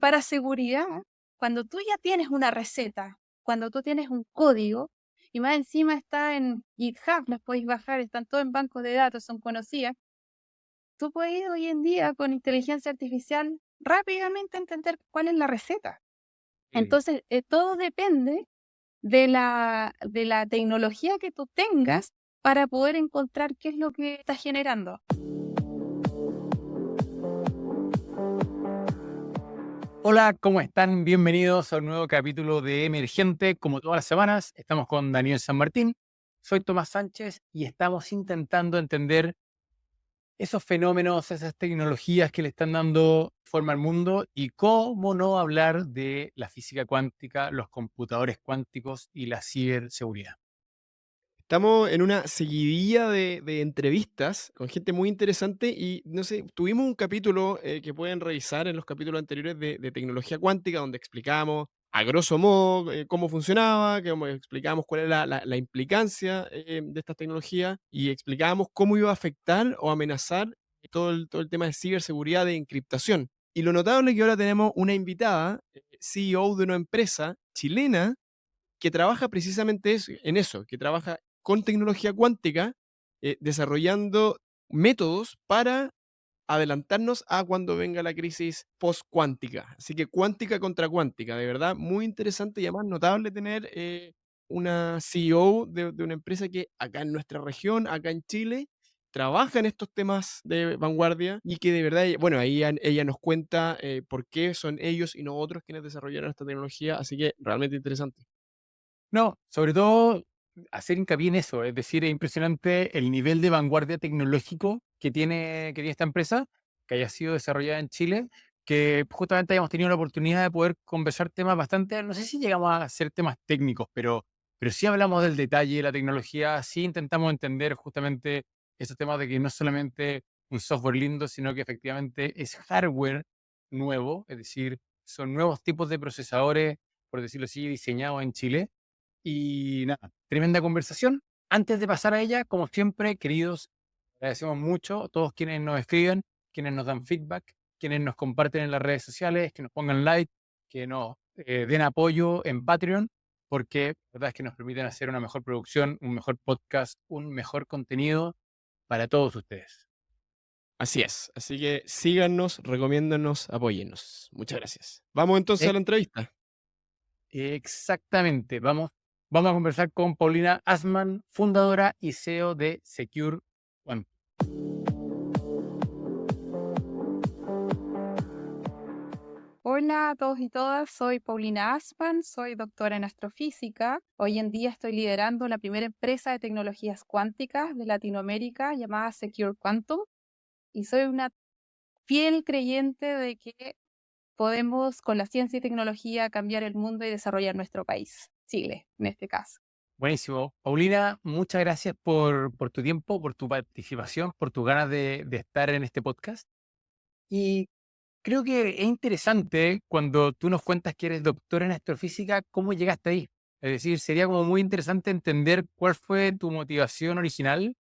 para seguridad, cuando tú ya tienes una receta, cuando tú tienes un código, y más encima está en GitHub, las podéis bajar, están todos en bancos de datos, son conocidas, tú puedes hoy en día con inteligencia artificial rápidamente entender cuál es la receta. Mm. Entonces, todo depende de la tecnología que tú tengas para poder encontrar qué es lo que está generando. Hola, ¿cómo están? Bienvenidos a un nuevo capítulo de Emergente. Como todas las semanas, estamos con Daniel San Martín. Soy Tomás Sánchez y estamos intentando entender esos fenómenos, esas tecnologías que le están dando forma al mundo y cómo no hablar de la física cuántica, los computadores cuánticos y la ciberseguridad. Estamos en una seguidilla de entrevistas con gente muy interesante y, no sé, tuvimos un capítulo que pueden revisar en los capítulos anteriores de tecnología cuántica, donde explicamos a grosso modo cómo funcionaba, cómo explicábamos cuál era la implicancia de esta tecnología y explicábamos cómo iba a afectar o amenazar todo el tema de ciberseguridad de encriptación. Y lo notable es que ahora tenemos una invitada, CEO de una empresa chilena, que trabaja precisamente en eso, que trabaja con tecnología cuántica, desarrollando métodos para adelantarnos a cuando venga la crisis post-cuántica. Así que cuántica contra cuántica, de verdad, muy interesante y además notable tener una CEO de una empresa que acá en nuestra región, acá en Chile, trabaja en estos temas de vanguardia y que de verdad, bueno, ahí ella nos cuenta por qué son ellos y no otros quienes desarrollaron esta tecnología, así que realmente interesante. No, sobre todo hacer hincapié en eso, es decir, es impresionante el nivel de vanguardia tecnológico que tiene esta empresa, que haya sido desarrollada en Chile, que justamente hayamos tenido la oportunidad de poder conversar temas bastante, no sé si llegamos a hacer temas técnicos, pero sí hablamos del detalle de la tecnología, sí intentamos entender justamente esos temas de que no es solamente un software lindo, sino que efectivamente es hardware nuevo, es decir, son nuevos tipos de procesadores, por decirlo así, diseñados en Chile y nada, tremenda conversación. Antes de pasar a ella, como siempre, queridos, agradecemos mucho a todos quienes nos escriben, quienes nos dan feedback, quienes nos comparten en las redes sociales, que nos pongan like, que nos den apoyo en Patreon, porque la verdad es que nos permiten hacer una mejor producción, un mejor podcast, un mejor contenido para todos ustedes. Así es. Así que síganos, recomiéndanos, apóyennos. Muchas gracias. Vamos entonces a la entrevista. Exactamente. Vamos a conversar con Paulina Asman, fundadora y CEO de Secure One. Hola a todos y todas, soy Paulina Aspan, soy doctora en astrofísica. Hoy en día estoy liderando la primera empresa de tecnologías cuánticas de Latinoamérica llamada Secure Quantum y soy una fiel creyente de que podemos con la ciencia y tecnología cambiar el mundo y desarrollar nuestro país, Chile en este caso. Buenísimo. Paulina, muchas gracias por tu tiempo, por tu participación, por tus ganas de estar en este podcast. Y creo que es interesante cuando tú nos cuentas que eres doctora en astrofísica, cómo llegaste ahí. Es decir, sería como muy interesante entender cuál fue tu motivación original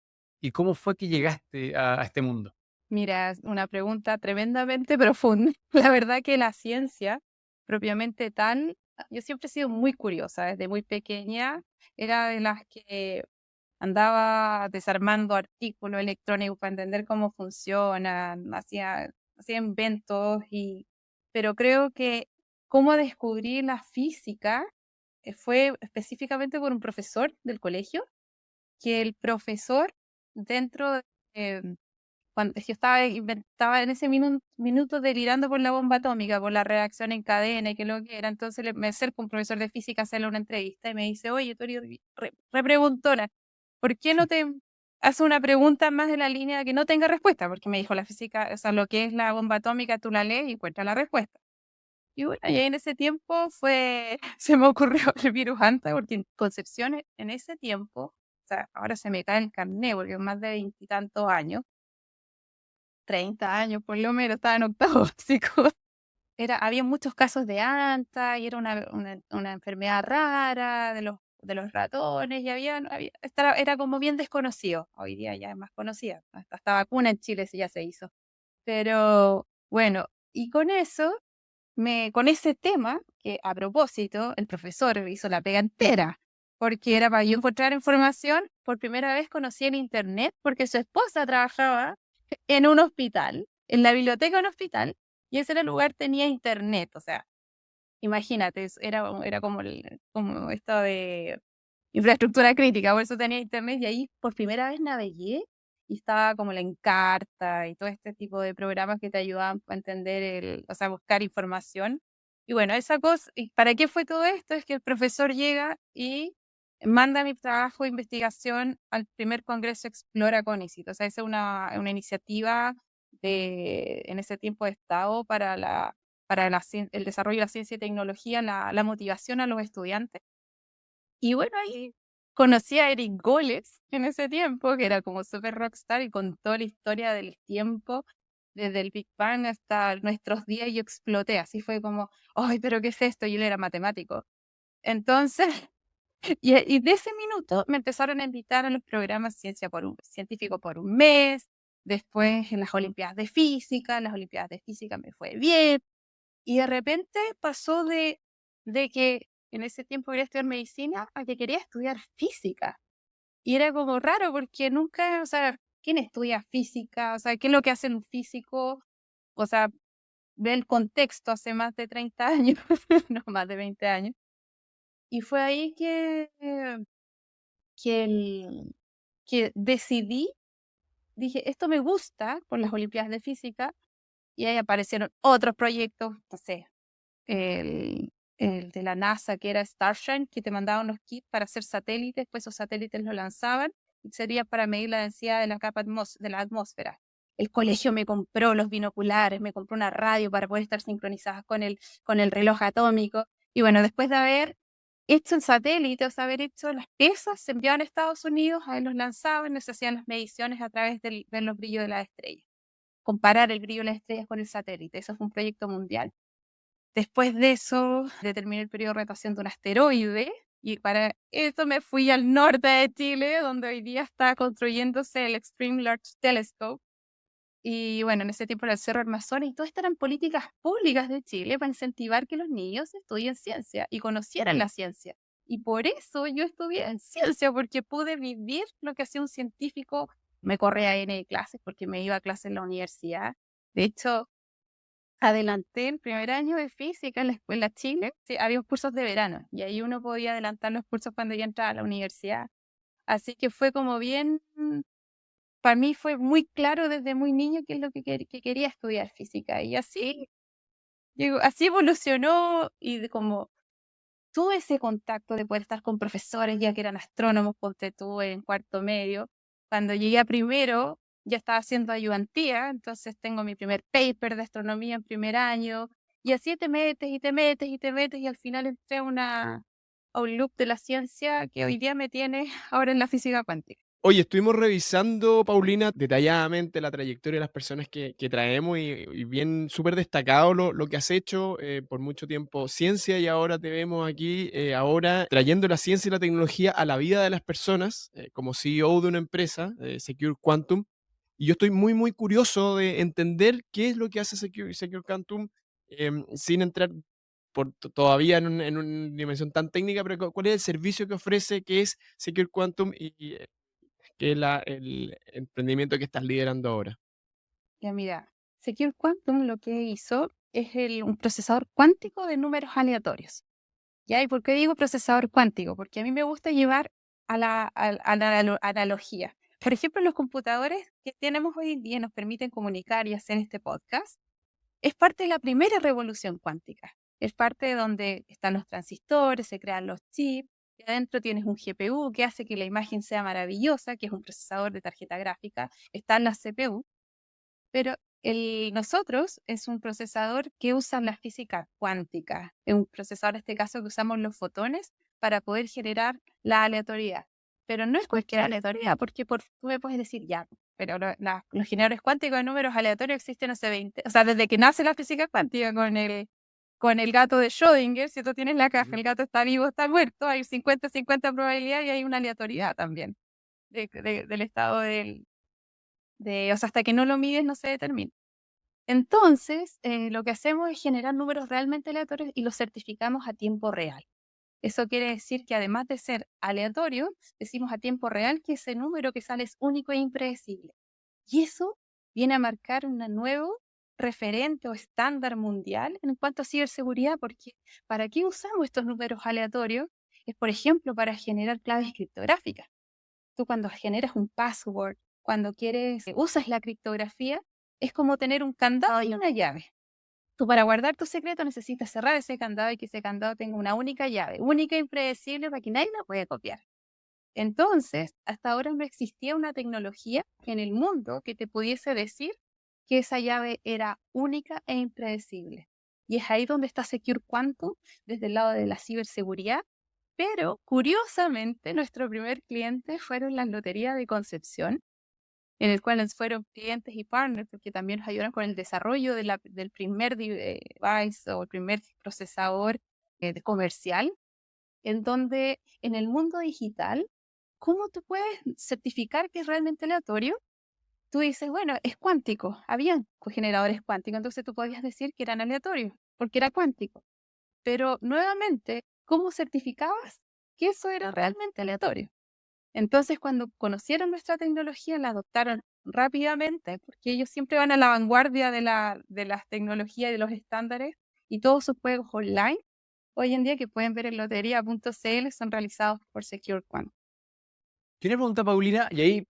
y cómo fue que llegaste a este mundo. Mira, es una pregunta tremendamente profunda. La verdad que la ciencia, propiamente tal, yo siempre he sido muy curiosa, desde muy pequeña, era de las que andaba desarmando artículos electrónicos para entender cómo funcionan, hacía inventos, pero creo que cómo descubrí la física fue específicamente por un profesor del colegio, que el profesor dentro de cuando yo estaba en ese minuto delirando por la bomba atómica, por la reacción en cadena y qué lo que era. Entonces me acerco a un profesor de física a hacerle una entrevista y me dice, oye, tú eres re preguntona, ¿por qué no te haces una pregunta más de la línea de que no tenga respuesta? Porque me dijo la física, o sea, lo que es la bomba atómica, tú la lees y encuentras la respuesta. Y bueno, y en ese tiempo se me ocurrió el virus Anta, porque en Concepción en ese tiempo, o sea, ahora se me cae el carné porque es más de veintitantos años, 30 años por lo menos, estaba en octavo básico. Había muchos casos de Anta y era una enfermedad rara de los ratones y era como bien desconocido. Hoy día ya es más conocida. Hasta esta vacuna en Chile sí ya se hizo. Pero bueno, y con eso con ese tema, que a propósito, el profesor hizo la pega entera, porque era para yo encontrar información. Por primera vez conocí el internet, porque su esposa trabajaba en un hospital, en la biblioteca de un hospital, y ese lugar tenía internet. O sea, imagínate, era como esto de infraestructura crítica, por eso tenía internet, y ahí por primera vez navegué y estaba como la Encarta y todo este tipo de programas que te ayudaban a entender o sea, buscar información. Y bueno, esa cosa, ¿y para qué fue todo esto? Es que el profesor llega y manda mi trabajo de investigación al primer congreso Explora CONICET. O sea, esa es una iniciativa en ese tiempo de Estado el desarrollo de la ciencia y tecnología, la motivación a los estudiantes. Y bueno, ahí conocí a Eric Goles en ese tiempo, que era como súper rockstar y contó la historia del tiempo, desde el Big Bang hasta nuestros días, y yo exploté. Así fue como, ¡ay, pero qué es esto! Y él era matemático. Entonces, y de ese minuto me empezaron a invitar a los programas Científico por un mes, después en las Olimpiadas de Física. En las Olimpiadas de Física me fue bien, y de repente pasó de que en ese tiempo quería estudiar medicina a que quería estudiar física. Y era como raro porque nunca, o sea, ¿quién estudia física? O sea, ¿qué es lo que hace un físico? O sea, ve el contexto hace más de 30 años, no más de 20 años. Y fue ahí que, que decidí, dije, esto me gusta por las Olimpiadas de Física, y ahí aparecieron otros proyectos, no sé, el, el de la NASA, que era Starshine, que te mandaban los kits para hacer satélites. Después esos satélites los lanzaban y sería para medir la densidad de la capa de la atmósfera. El colegio me compró los binoculares, me compró una radio para poder estar sincronizadas con el reloj atómico. Y bueno, después de haber hecho el satélite, o sea, haber hecho las piezas, se enviaban a Estados Unidos, ahí los lanzaban y se hacían las mediciones a través de ver los brillos de las estrellas. Comparar el brillo de las estrellas con el satélite. Eso fue un proyecto mundial. Después de eso, determiné el periodo de rotación de un asteroide, y para eso me fui al norte de Chile, donde hoy día está construyéndose el Extreme Large Telescope. Y bueno, en ese tiempo era el Cerro Armazones, y todas estas eran políticas públicas de Chile para incentivar que los niños estudien ciencia y conocieran la ciencia. Y por eso yo estudié en ciencia, porque pude vivir lo que hacía un científico. Me corría N de clases porque me iba a clases en la universidad. De hecho, adelanté el primer año de física en la escuela Chile. Sí, había cursos de verano y ahí uno podía adelantar los cursos cuando ya entraba a la universidad. Así que fue como bien, para mí fue muy claro desde muy niño qué es lo que quería estudiar física. Y así, así evolucionó, y como todo ese contacto de poder estar con profesores ya que eran astrónomos, ponte tú en cuarto medio. Cuando llegué a primero, ya estaba haciendo ayudantía, entonces tengo mi primer paper de astronomía en primer año, y así te metes y te metes y te metes, y al final entré a un loop de la ciencia que hoy día me tiene ahora en la física cuántica. Oye, estuvimos revisando, Paulina, detalladamente la trayectoria de las personas que traemos y bien súper destacado lo que has hecho por mucho tiempo ciencia, y ahora te vemos aquí, ahora trayendo la ciencia y la tecnología a la vida de las personas como CEO de una empresa, Secure Quantum. Y yo estoy muy, muy curioso de entender qué es lo que hace Secure Quantum, sin entrar todavía en una dimensión tan técnica, pero ¿cuál es el servicio que ofrece, qué es Secure Quantum y que es el emprendimiento que estás liderando ahora? Ya mira, Secure Quantum lo que hizo es un procesador cuántico de números aleatorios. ¿Ya? ¿Y por qué digo procesador cuántico? Porque a mí me gusta llevar a la analogía. Por ejemplo, los computadores que tenemos hoy en día nos permiten comunicar y hacer este podcast. Es parte de la primera revolución cuántica. Es parte de donde están los transistores, se crean los chips, y adentro tienes un GPU que hace que la imagen sea maravillosa, que es un procesador de tarjeta gráfica. Están las CPU, pero nosotros es un procesador que usa la física cuántica. Es un procesador, en este caso, que usamos los fotones para poder generar la aleatoriedad. Pero no es cualquier aleatoriedad, porque tú me puedes decir, ya, pero los generadores cuánticos de números aleatorios existen hace 20, o sea, desde que nace la física cuántica con el gato de Schrödinger. Si tú tienes la caja, Ujú. el gato está vivo, está muerto, hay 50-50 probabilidad, y hay una aleatoriedad también del estado o sea, hasta que no lo mides no se determina. Entonces, lo que hacemos es generar números realmente aleatorios y los certificamos a tiempo real. Eso quiere decir que además de ser aleatorio, decimos a tiempo real que ese número que sale es único e impredecible. Y eso viene a marcar un nuevo referente o estándar mundial en cuanto a ciberseguridad, porque ¿para qué usamos estos números aleatorios? Es, por ejemplo, para generar claves criptográficas. Tú cuando generas un password, cuando usas la criptografía, es como tener un candado y una llave. Tú para guardar tu secreto necesitas cerrar ese candado y que ese candado tenga una única llave, única e impredecible para que nadie la pueda copiar. Entonces, hasta ahora no existía una tecnología en el mundo que te pudiese decir que esa llave era única e impredecible. Y es ahí donde está Secure Quantum desde el lado de la ciberseguridad. Pero, curiosamente, nuestro primer cliente fueron las loterías de Concepción, en el cual nos fueron clientes y partners, porque también nos ayudaron con el desarrollo del primer device o el primer procesador comercial, en donde en el mundo digital, ¿cómo tú puedes certificar que es realmente aleatorio? Tú dices, bueno, es cuántico, habían generadores cuánticos, entonces tú podías decir que eran aleatorios, porque era cuántico. Pero nuevamente, ¿cómo certificabas que eso era realmente aleatorio? Entonces, cuando conocieron nuestra tecnología, la adoptaron rápidamente, porque ellos siempre van a la vanguardia de las tecnologías y de los estándares, y todos sus juegos online, hoy en día que pueden ver en lotería.cl, son realizados por Secure Quantum. Tiene pregunta, Paulina, y ahí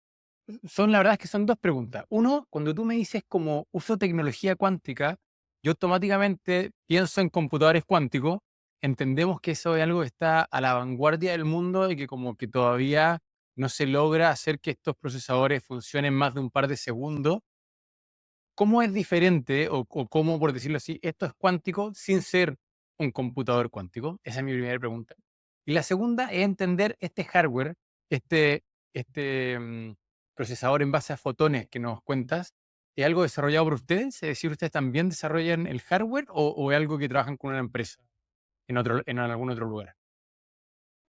la verdad es que son dos preguntas. Uno, cuando tú me dices como uso tecnología cuántica, yo automáticamente pienso en computadores cuánticos. Entendemos que eso es algo que está a la vanguardia del mundo y que como que todavía no se logra hacer que estos procesadores funcionen más de un par de segundos. ¿Cómo es diferente o cómo, por decirlo así, esto es cuántico sin ser un computador cuántico? Esa es mi primera pregunta. Y la segunda es entender este hardware, este, este procesador en base a fotones que nos cuentas. ¿Es algo desarrollado por ustedes? Es decir, ¿ustedes también desarrollan el hardware o es algo que trabajan con una empresa en algún otro lugar?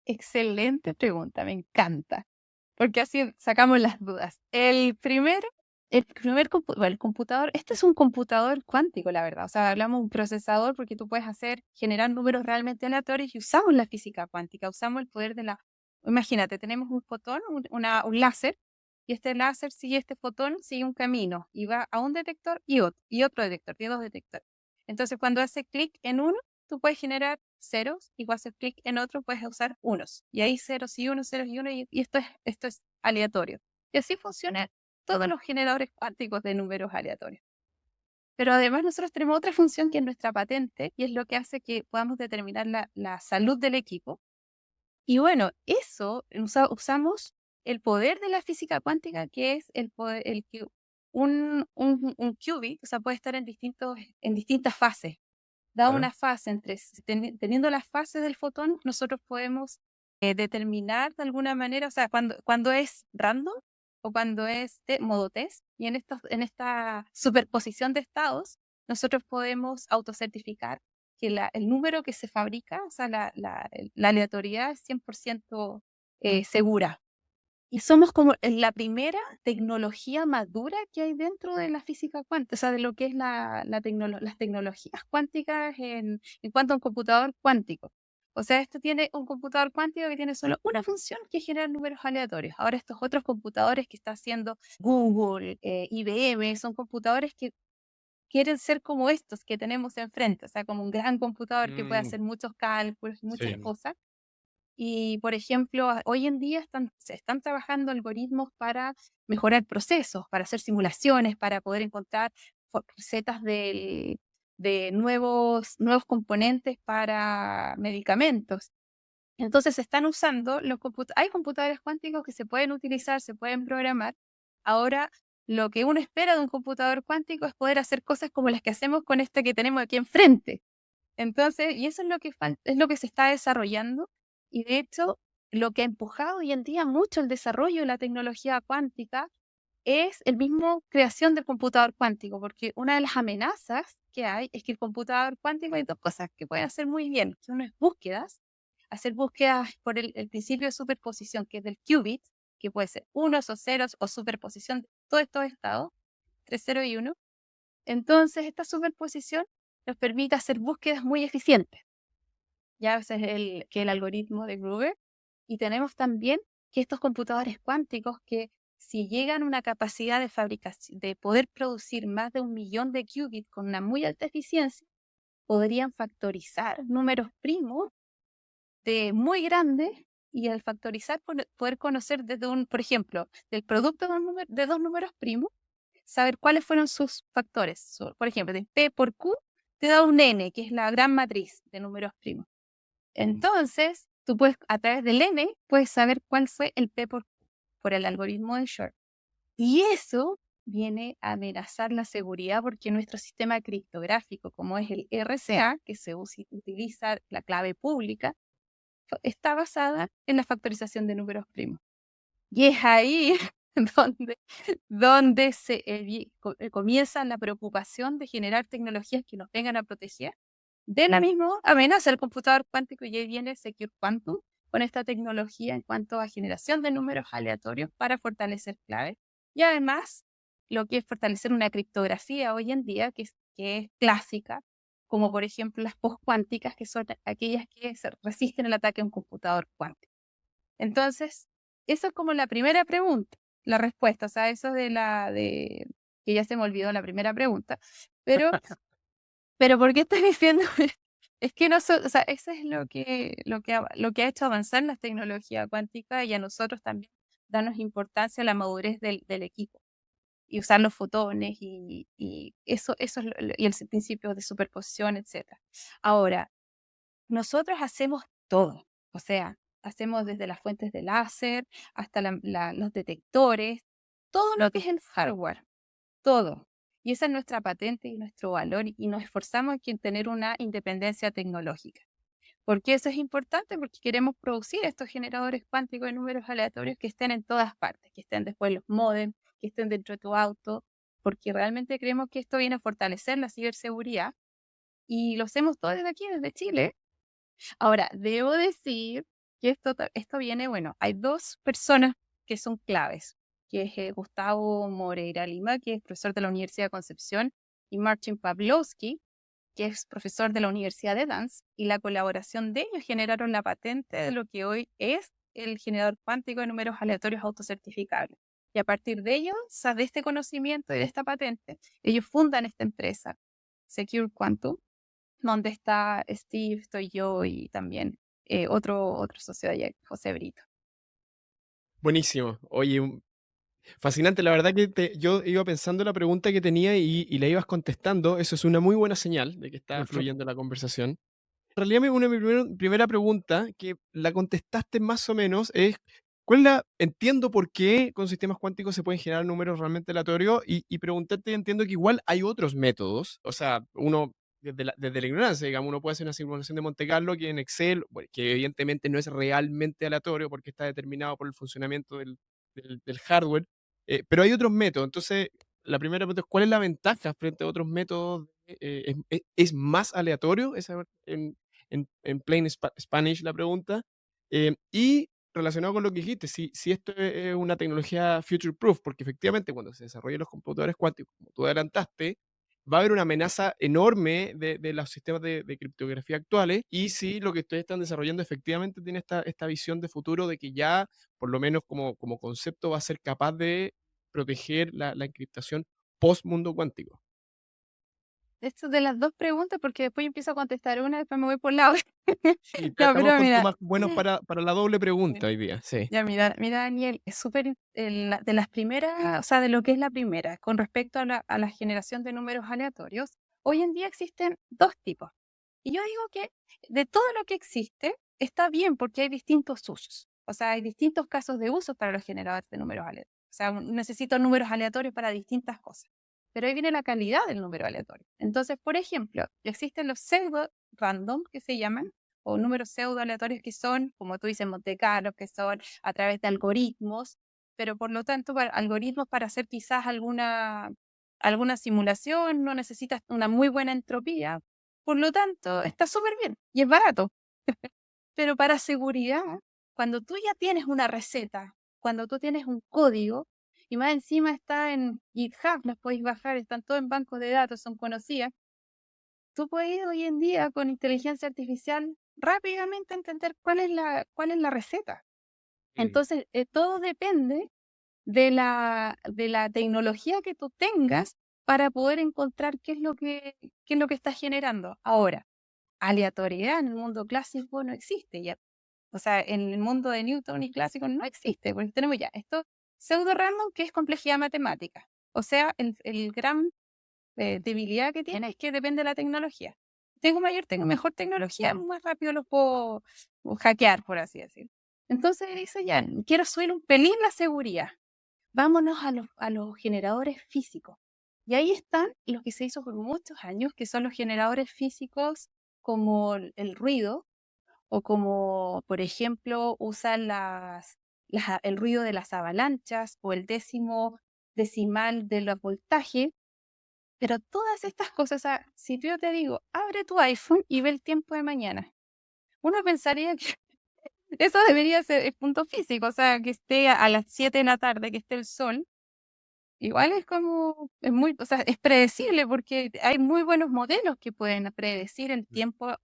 Excelente pregunta, me encanta, porque así sacamos las dudas. Bueno, el computador, este es un computador cuántico, la verdad. O sea, hablamos de un procesador porque tú puedes generar números realmente aleatorios y usamos la física cuántica, usamos el poder de imagínate, tenemos un fotón, un láser, y este láser sigue este fotón, sigue un camino y va a un detector y otro detector, tiene dos detectores. Entonces, cuando hace clic en uno, tú puedes generar ceros y cuando haces clic en otro puedes usar unos. Y ahí ceros y uno, y esto es aleatorio. Y así funciona todos los generadores cuánticos de números aleatorios. Pero además nosotros tenemos otra función que es nuestra patente y es lo que hace que podamos determinar la salud del equipo. Y bueno, usamos el poder de la física cuántica, que es el poder, un qubit, o sea, puede estar en distintas fases. Dada Claro. una fase teniendo las fases del fotón, nosotros podemos determinar de alguna manera, o sea, cuando es random o cuando es de modo test, y en esta superposición de estados, nosotros podemos autocertificar que el número que se fabrica, o sea, la aleatoriedad es 100% segura. Y somos como la primera tecnología madura que hay dentro de la física cuántica, o sea, de lo que es las tecnologías cuánticas en cuanto a un computador cuántico. O sea, esto tiene un computador cuántico que tiene solo una función, que es generar números aleatorios. Ahora, estos otros computadores que está haciendo Google, IBM, son computadores que quieren ser como estos que tenemos enfrente, o sea, como un gran computador que puede Mm, hacer muchos cálculos, muchas sí. cosas. Y, por ejemplo, hoy en día se están trabajando algoritmos para mejorar procesos, para hacer simulaciones, para poder encontrar recetas de nuevos componentes para medicamentos. Entonces se están usando hay computadores cuánticos que se pueden utilizar, se pueden programar. Ahora, lo que uno espera de un computador cuántico es poder hacer cosas como las que hacemos con este que tenemos aquí enfrente. Entonces, y eso es es lo que se está desarrollando, y de hecho, lo que ha empujado hoy en día mucho el desarrollo de la tecnología cuántica es el mismo creación del computador cuántico, porque una de las amenazas que hay es que el computador cuántico hay dos cosas que pueden hacer muy bien, que uno es hacer búsquedas por el principio de superposición, que es del qubit, que puede ser unos o ceros o superposición de todos estos estados, 3, 0 y 1. Entonces, esta superposición nos permite hacer búsquedas muy eficientes. Ya ese es el algoritmo de Gruber. Y tenemos también que estos computadores cuánticos que si llegan a una capacidad de fabricación, de poder producir más de 1 millón de qubits con una muy alta eficiencia, podrían factorizar números primos de muy grandes y al factorizar poder conocer desde por ejemplo, del producto de dos números primos, saber cuáles fueron sus factores. Por ejemplo, de P por Q te da un N, que es la gran matriz de números primos. Entonces, tú puedes, a través del N, puedes saber cuál fue el P por el algoritmo de Shor. Y eso viene a amenazar la seguridad porque nuestro sistema criptográfico, como es el RSA, que se utiliza la clave pública, está basada en la factorización de números primos. Y es ahí donde comienza la preocupación de generar tecnologías que nos vengan a proteger de la misma amenaza al computador cuántico. Y ahí viene Secure Quantum con esta tecnología en cuanto a generación de números aleatorios para fortalecer claves. Y además, lo que es fortalecer una criptografía hoy en día, que es clásica, como por ejemplo las postcuánticas, que son aquellas que resisten el ataque a un computador cuántico. Entonces, eso es como la primera pregunta, la respuesta. O sea, eso que ya se me olvidó la primera pregunta, pero ¿por qué estoy diciendo? Es que o sea, eso es lo que ha hecho avanzar las tecnologías cuánticas y a nosotros también darnos importancia a la madurez del equipo y usar los fotones y eso es y el principio de superposición, etcétera. Ahora, nosotros hacemos todo, o sea, hacemos desde las fuentes de láser hasta los detectores, todo lo que es el hardware, todo. Y esa es nuestra patente y nuestro valor y nos esforzamos en tener una independencia tecnológica. ¿Por qué eso es importante? Porque queremos producir estos generadores cuánticos de números aleatorios que estén en todas partes, que estén después los modems, que estén dentro de tu auto, porque realmente creemos que esto viene a fortalecer la ciberseguridad y lo hacemos todo desde aquí, desde Chile. Ahora, debo decir que esto viene, bueno, hay dos personas que son claves, que es Gustavo Moreira Lima, que es profesor de la Universidad de Concepción, y Marcin Pawlowski, que es profesor de la Universidad de Danzig, y la colaboración de ellos generaron la patente de lo que hoy es el generador cuántico de números aleatorios autocertificables. Y a partir de ellos, o sea, de este conocimiento y de esta patente, ellos fundan esta empresa, Secure Quantum, donde está Steve, estoy yo y también otro socio de allá, José Brito. Buenísimo. Oye, fascinante. La verdad que yo iba pensando la pregunta que tenía y la ibas contestando. Eso es una muy buena señal de que está Perfecto. fluyendo la conversación. En realidad, mi primera pregunta, que la contestaste más o menos, es, entiendo por qué con sistemas cuánticos se pueden generar números realmente aleatorios y preguntarte, entiendo que igual hay otros métodos, o sea, uno desde la ignorancia, digamos, uno puede hacer una simulación de Monte Carlo que en Excel, bueno, que evidentemente no es realmente aleatorio porque está determinado por el funcionamiento del hardware, pero hay otros métodos. Entonces, la primera pregunta es, ¿cuál es la ventaja frente a otros métodos? ¿Es más aleatorio? Esa, en plain Spanish la pregunta. Y relacionado con lo que dijiste, si esto es una tecnología future proof, porque efectivamente cuando se desarrollen los computadores cuánticos, como tú adelantaste, va a haber una amenaza enorme de los sistemas de criptografía actuales, y si lo que ustedes están desarrollando efectivamente tiene esta visión de futuro de que ya, por lo menos como concepto, va a ser capaz de proteger la encriptación post mundo cuántico. Esto de las dos preguntas, porque después yo empiezo a contestar una, después me voy por la otra. Sí, No, estamos pero con mira, temas buenos para la doble pregunta hoy día, sí. ya mira, Daniel, es súper de las primeras, o sea, de lo que es la primera, con respecto a la generación de números aleatorios, hoy en día existen dos tipos. Y yo digo que de todo lo que existe, está bien porque hay distintos usos. O sea, hay distintos casos de uso para los generadores de números aleatorios. O sea, necesito números aleatorios para distintas cosas. Pero ahí viene la calidad del número aleatorio. Entonces, por ejemplo, existen los pseudo random que se llaman, o números pseudo aleatorios que son, como tú dices, Monte Carlo, que son a través de algoritmos, pero por lo tanto, algoritmos para hacer quizás alguna simulación no necesitas una muy buena entropía. Por lo tanto, está súper bien y es barato. Pero para seguridad, cuando tú ya tienes una receta, cuando tú tienes un código, y más encima está en GitHub, las podéis bajar, están todos en bancos de datos, son conocidas. Tú puedes hoy en día con inteligencia artificial rápidamente entender cuál es la receta. Mm, Entonces, todo depende de la tecnología que tú tengas para poder encontrar qué es lo que estás generando. Ahora, aleatoriedad en el mundo clásico no existe ya. O sea, en el mundo de Newton y clásico no existe, porque tenemos ya esto pseudo random que es complejidad matemática. O sea, el gran debilidad que tiene es que depende de la tecnología. Tengo mejor tecnología, más rápido los puedo hackear, por así decirlo. Entonces dice ya, quiero subir un pelín la seguridad. Vámonos a los generadores físicos. Y ahí están los que se hizo por muchos años, que son los generadores físicos como el ruido, o como, por ejemplo, usan el ruido de las avalanchas o el décimo decimal de los voltajes. Pero todas estas cosas, o sea, si yo te digo, abre tu iPhone y ve el tiempo de mañana, uno pensaría que eso debería ser el punto físico, o sea, que esté a las 7 de la tarde, que esté el sol. Igual o sea, es predecible porque hay muy buenos modelos que pueden predecir el tiempo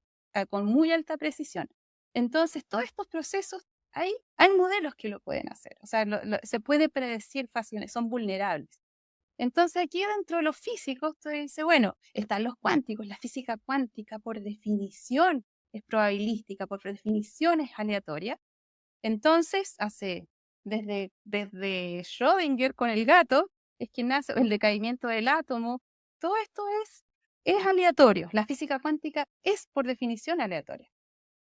con muy alta precisión. Entonces, todos estos procesos, hay modelos que lo pueden hacer. O sea, se puede predecir fácilmente, son vulnerables. Entonces, aquí dentro de los físicos, tú dices, bueno, están los cuánticos. La física cuántica, por definición, es probabilística, por definición es aleatoria. Entonces, desde Schrödinger con el gato, es que nace el decaimiento del átomo. Todo esto es aleatorio. La física cuántica es por definición aleatoria.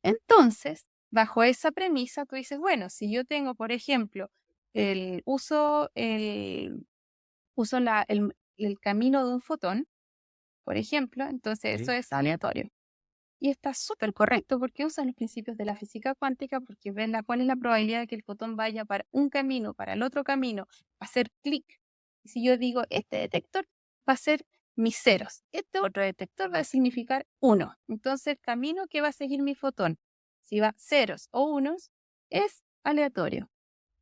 Entonces, bajo esa premisa, tú dices, bueno, si yo tengo, por ejemplo, el uso, el, uso el camino de un fotón, por ejemplo, entonces eso ok. es aleatorio. Y está súper correcto porque usan los principios de la física cuántica porque ven cuál es la probabilidad de que el fotón vaya para un camino, para el otro camino, va a hacer clic. Y si yo digo, este detector va a ser mis ceros, este otro detector va a significar 1. Entonces el camino que va a seguir mi fotón, si va ceros o unos, es aleatorio.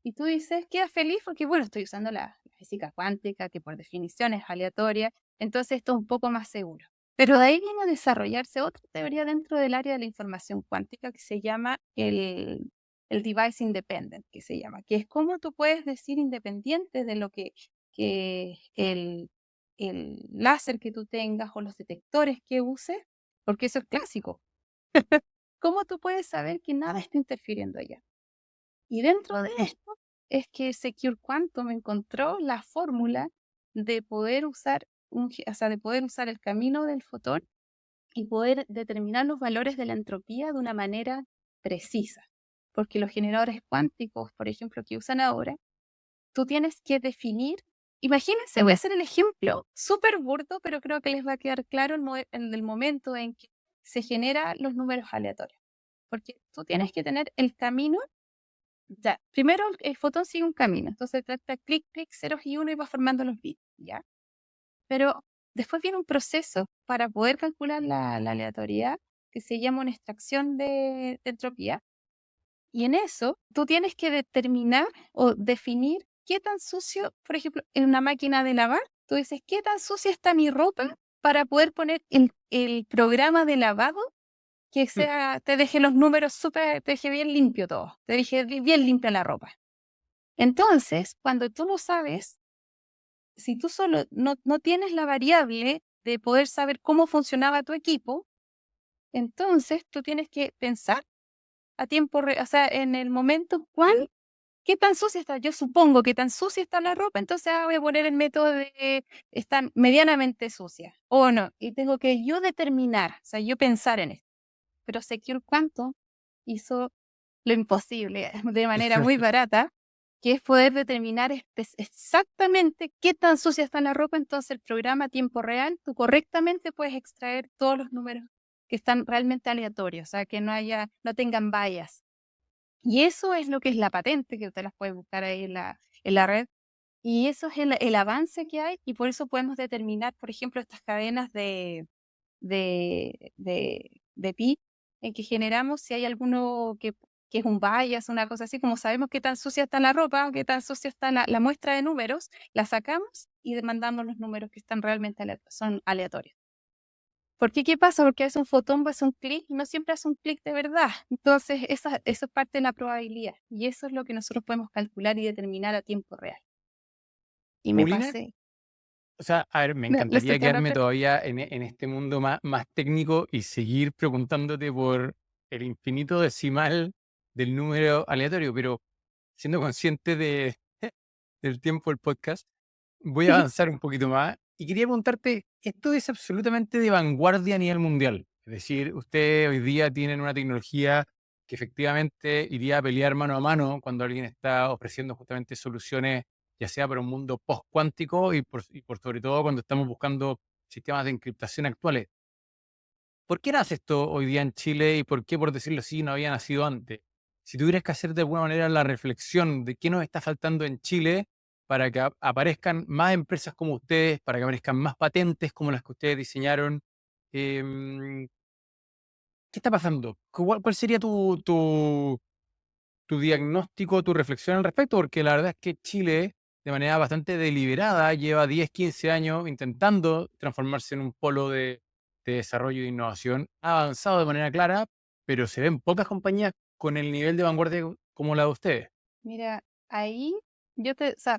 Y tú dices, queda feliz porque, bueno, estoy usando la física cuántica, que por definición es aleatoria, entonces esto es un poco más seguro. Pero de ahí viene a desarrollarse otra teoría dentro del área de la información cuántica que se llama el device independent, que es cómo tú puedes decir independiente de lo que el láser que tú tengas o los detectores que uses, porque eso es clásico. ¿Cómo tú puedes saber que nada está interfiriendo allá? Y dentro de esto es que Secure Quantum encontró la fórmula de poder usar o sea, de poder usar el camino del fotón y poder determinar los valores de la entropía de una manera precisa. Porque los generadores cuánticos, por ejemplo, que usan ahora, tú tienes que definir, imagínense, voy a hacer el ejemplo súper burdo, pero creo que les va a quedar claro en el momento en que se generan los números aleatorios. Porque tú tienes que tener el camino. Ya, primero el fotón sigue un camino, entonces trata clic, clic, ceros y uno y va formando los bits, ¿ya? Pero después viene un proceso para poder calcular la aleatoriedad que se llama una extracción de entropía. Y en eso tú tienes que determinar o definir qué tan sucio, por ejemplo, en una máquina de lavar, tú dices, ¿qué tan sucia está mi ropa para poder poner el programa de lavado que te deje los números te deje bien limpio todo, te deje bien limpia la ropa? Entonces, cuando tú no sabes, si tú solo no tienes la variable de poder saber cómo funcionaba tu equipo, entonces tú tienes que pensar a tiempo, o sea, en el momento, ¿qué tan sucia está? Yo supongo que tan sucia está la ropa, entonces voy a poner el método de está medianamente sucia o no, y tengo que yo determinar, o sea, yo pensar en esto. Pero Secure Quantum hizo lo imposible de manera muy barata, que es poder determinar exactamente qué tan sucia está la ropa. Entonces el programa a tiempo real, tú correctamente puedes extraer todos los números que están realmente aleatorios, o sea, que no tengan bias. Y eso es lo que es la patente, que usted las puede buscar ahí en la red. Y eso es el avance que hay, y por eso podemos determinar, por ejemplo, estas cadenas de pi en que generamos si hay alguno que es un bias, una cosa así, como sabemos qué tan sucia está la ropa, qué tan sucia está la muestra de números, la sacamos y demandamos los números que están realmente son aleatorios. ¿Por qué? ¿Qué pasa? Porque es un fotón, es un clic, y no siempre es un clic de verdad. Entonces, eso es parte de la probabilidad. Y eso es lo que nosotros podemos calcular y determinar a tiempo real. Y me Paulina, pasé. o sea, a ver, me Lo estoy encantaría quedando quedarme todavía en este mundo más técnico y seguir preguntándote por el infinito decimal del número aleatorio, pero siendo consciente del tiempo del podcast, voy a avanzar un poquito más y quería preguntarte, esto es absolutamente de vanguardia a nivel mundial. Es decir, ustedes hoy día tienen una tecnología que efectivamente iría a pelear mano a mano cuando alguien está ofreciendo justamente soluciones, ya sea para un mundo post-cuántico y por sobre todo cuando estamos buscando sistemas de encriptación actuales. ¿Por qué nace esto hoy día en Chile y por qué, por decirlo así, no había nacido antes? Si tuvieras que hacer de alguna manera la reflexión de qué nos está faltando en Chile para que aparezcan más empresas como ustedes, para que aparezcan más patentes como las que ustedes diseñaron, ¿qué está pasando? ¿Cuál sería tu diagnóstico, tu reflexión al respecto? Porque la verdad es que Chile, de manera bastante deliberada, lleva 10, 15 años intentando transformarse en un polo de desarrollo e innovación. Ha avanzado de manera clara, pero se ven pocas compañías con el nivel de vanguardia como la de ustedes. Mira, ahí o sea,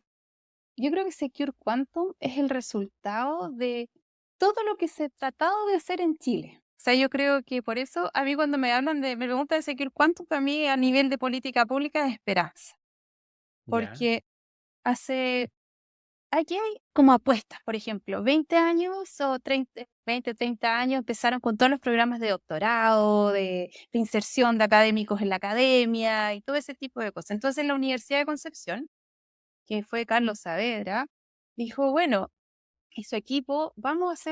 yo creo que Secure Quantum es el resultado de todo lo que se ha tratado de hacer en Chile. O sea, yo creo que por eso a mí cuando me preguntan de Secure Quantum, para mí a nivel de política pública es esperanza. Ya, Porque aquí hay como apuestas, por ejemplo, 20 años o 30 años empezaron con todos los programas de doctorado, de inserción de académicos en la academia y todo ese tipo de cosas. Entonces, la Universidad de Concepción, que fue Carlos Saavedra, dijo, bueno, y su equipo,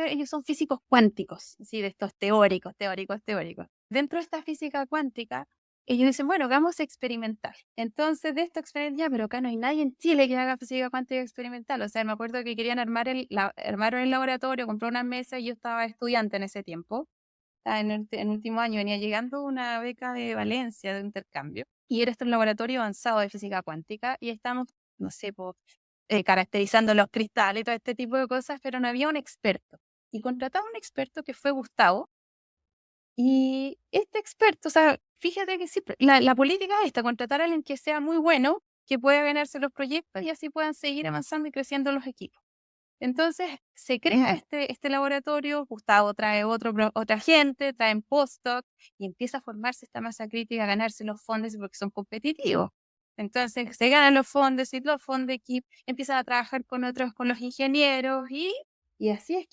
ellos son físicos cuánticos, así de estos teóricos, teóricos, teóricos. Dentro de esta física cuántica, ellos dicen, bueno, vamos a experimentar. Entonces, de esto experimentar, pero acá no hay nadie en Chile que haga física cuántica experimental. O sea, me acuerdo que querían armaron el laboratorio, compró una mesa y yo estaba estudiante en ese tiempo. Estaba en último año, venía llegando una beca de Valencia de intercambio. Y era este un laboratorio avanzado de física cuántica y estamos, no sé, caracterizando los cristales y todo este tipo de cosas, pero no había un experto. Y contrataba a un experto que fue Gustavo, y este experto, o sea, fíjate que siempre, la política es esta, contratar a alguien que sea muy bueno, que pueda ganarse los proyectos y así puedan seguir avanzando y creciendo los equipos. Entonces se crea este laboratorio, Gustavo trae otra gente, traen postdoc y empieza a formarse esta masa crítica, a ganarse los fondos porque son competitivos. Entonces se ganan los fondos y los fondos equipo empiezan a trabajar con los ingenieros y así es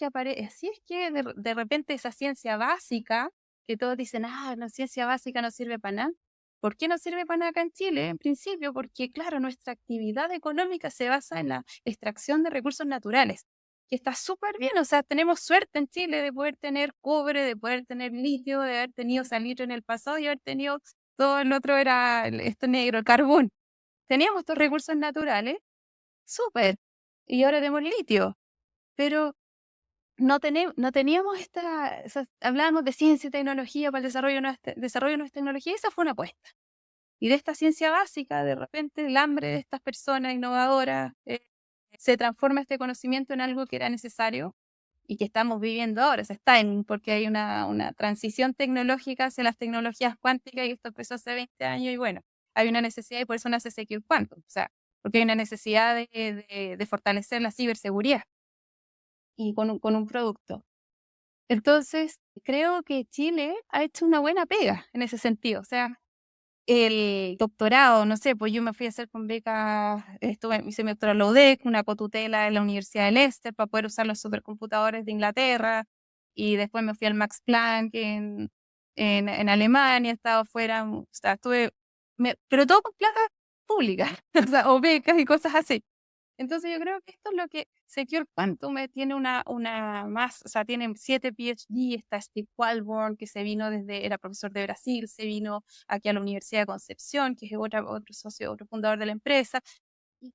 que de repente esa ciencia básica, que todos dicen, la ciencia básica no sirve para nada. ¿Por qué no sirve para nada acá en Chile? En principio, porque claro, nuestra actividad económica se basa en la extracción de recursos naturales, que está súper bien, o sea, tenemos suerte en Chile de poder tener cobre, de poder tener litio, de haber tenido salitre en el pasado y haber tenido todo el otro era esto negro, el carbón. Teníamos estos recursos naturales, súper, y ahora tenemos litio, pero no teníamos o sea, hablábamos de ciencia y tecnología para el desarrollo de nuestra tecnología, y esa fue una apuesta. Y de esta ciencia básica, de repente, el hambre de estas personas innovadoras se transforma este conocimiento en algo que era necesario y que estamos viviendo ahora. Porque hay una transición tecnológica hacia las tecnologías cuánticas y esto empezó hace 20 años y bueno, hay una necesidad y por eso nace Secure Quantum. O sea, porque hay una necesidad de fortalecer la ciberseguridad y con un producto. Entonces, creo que Chile ha hecho una buena pega en ese sentido. O sea, el doctorado, no sé, pues yo me fui a hacer con beca, hice mi doctorado en la UDEC, una cotutela en la Universidad de Leicester para poder usar los supercomputadores de Inglaterra, y después me fui al Max Planck en Alemania, he estado afuera, o sea, pero todo con plata pública, o sea, o becas y cosas así. Entonces yo creo que esto es lo que Secure Quantum tiene una más, o sea, tiene 7 PhD, está Steve Walborn, que era profesor de Brasil, se vino aquí a la Universidad de Concepción, que es otro socio, otro fundador de la empresa. Y